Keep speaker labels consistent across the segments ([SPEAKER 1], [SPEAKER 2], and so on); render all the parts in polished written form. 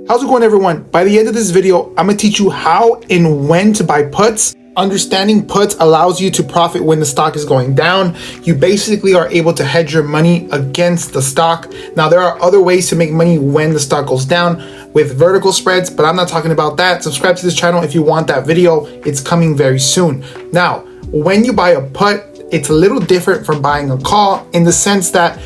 [SPEAKER 1] How's it going, everyone? By the end of this video, I'm gonna teach you how and when to buy puts. Understanding puts allows you to profit when the stock is going down. You basically are able to hedge your money against the stock. Now, there are other ways to make money when the stock goes down with vertical spreads, but I'm not talking about that. Subscribe to this channel if you want that video. It's coming very soon. Now, when you buy a put, it's a little different from buying a call in the sense that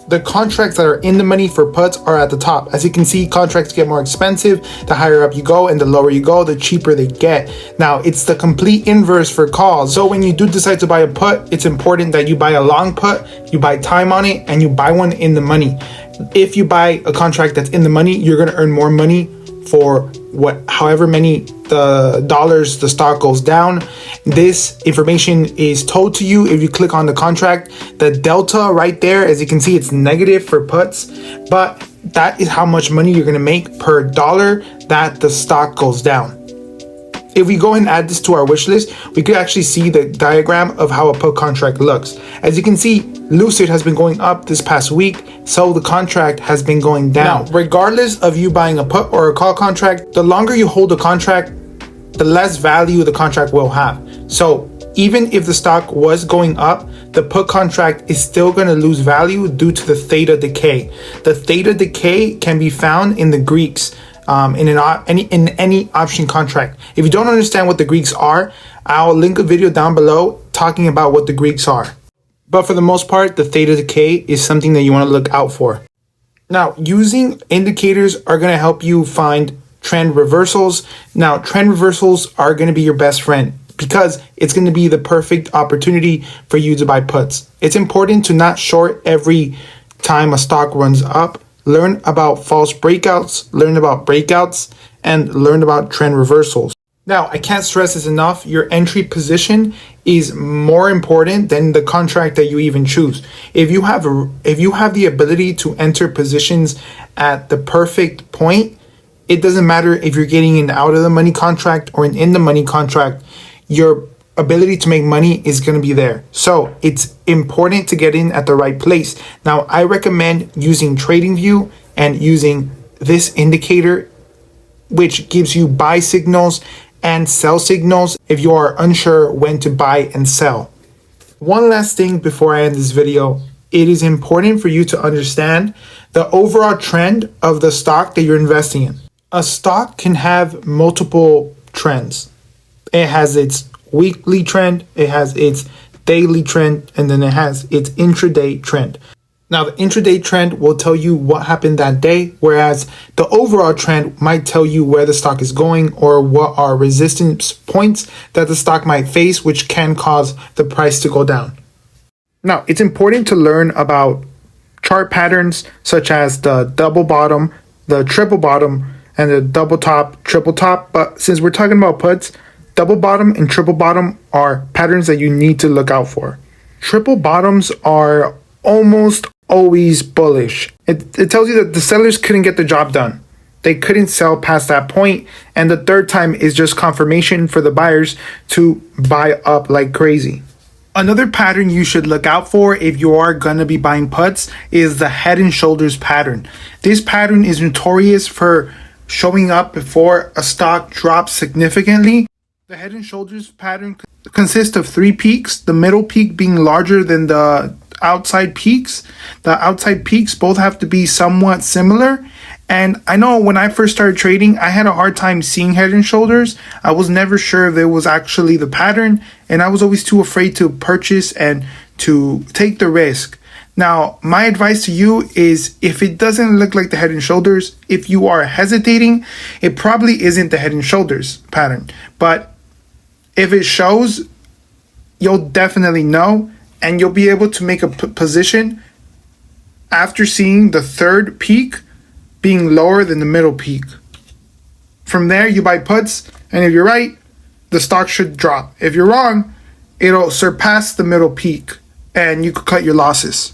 [SPEAKER 1] the contracts that are in the money for puts are at the top. As you can see, contracts get more expensive the higher up you go, and the lower you go, the cheaper they get. Now, it's the complete inverse for calls. So when you do decide to buy a put, it's important that you buy a long put, you buy time on it, and you buy one in the money. If you buy a contract that's in the money, you're gonna earn more money for however many the dollars the stock goes down. This information is told to you if you click on the contract. The delta right there, as you can see, it's negative for puts, but that is how much money you're gonna make per dollar that the stock goes down. If we go and add this to our wish list, we could actually see the diagram of how a put contract looks. As you can see, Lucid has been going up this past week, so the contract has been going down. Now, regardless of you buying a put or a call contract, the longer you hold the contract, the less value the contract will have. So even if the stock was going up, the put contract is still going to lose value due to the theta decay. The theta decay can be found in the Greeks. In any option contract. If you don't understand what the Greeks are, I'll link a video down below talking about what the Greeks are. But for the most part, the theta decay is something that you want to look out for. Now, using indicators are going to help you find trend reversals. Now, trend reversals are going to be your best friend because it's going to be the perfect opportunity for you to buy puts. It's important to not short every time a stock runs up. Learn about false breakouts, learn about breakouts, and learn about trend reversals. Now, I can't stress this enough. Your entry position is more important than the contract that you even choose. If you have the ability to enter positions at the perfect point, it doesn't matter if you're getting an out of the money contract or an in the money contract, your ability to make money is going to be there. So it's important to get in at the right place. Now, I recommend using TradingView and using this indicator, which gives you buy signals and sell signals if you are unsure when to buy and sell. One last thing before I end this video, it is important for you to understand the overall trend of the stock that you're investing in. A stock can have multiple trends. It has its weekly trend, it has its daily trend, and then it has its intraday trend. Now, the intraday trend will tell you what happened that day, whereas the overall trend might tell you where the stock is going or what are resistance points that the stock might face, which can cause the price to go down. Now, it's important to learn about chart patterns such as the double bottom, the triple bottom, and the double top, triple top. But since we're talking about puts, double bottom and triple bottom are patterns that you need to look out for. Triple bottoms are almost always bullish. It tells you that the sellers couldn't get the job done. They couldn't sell past that point. And the third time is just confirmation for the buyers to buy up like crazy. Another pattern you should look out for if you are going to be buying puts is the head and shoulders pattern. This pattern is notorious for showing up before a stock drops significantly. The head and shoulders pattern consists of three peaks, the middle peak being larger than the outside peaks. The outside peaks both have to be somewhat similar. And I know when I first started trading, I had a hard time seeing head and shoulders. I was never sure if it was actually the pattern, and I was always too afraid to purchase and to take the risk. Now, my advice to you is if it doesn't look like the head and shoulders, if you are hesitating, it probably isn't the head and shoulders pattern. But if it shows, you'll definitely know, and you'll be able to make a position after seeing the third peak being lower than the middle peak. From there, you buy puts, and if you're right, the stock should drop. If you're wrong, it'll surpass the middle peak, and you could cut your losses.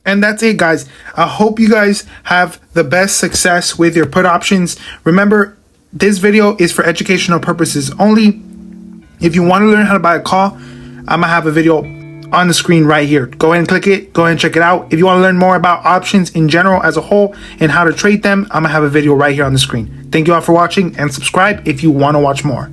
[SPEAKER 1] And that's it, guys. I hope you guys have the best success with your put options. Remember, this video is for educational purposes only. If you want to learn how to buy a call, I'm going to have a video on the screen right here. Go ahead and click it. Go ahead and check it out. If you want to learn more about options in general as a whole and how to trade them, I'm going to have a video right here on the screen. Thank you all for watching, and subscribe if you want to watch more.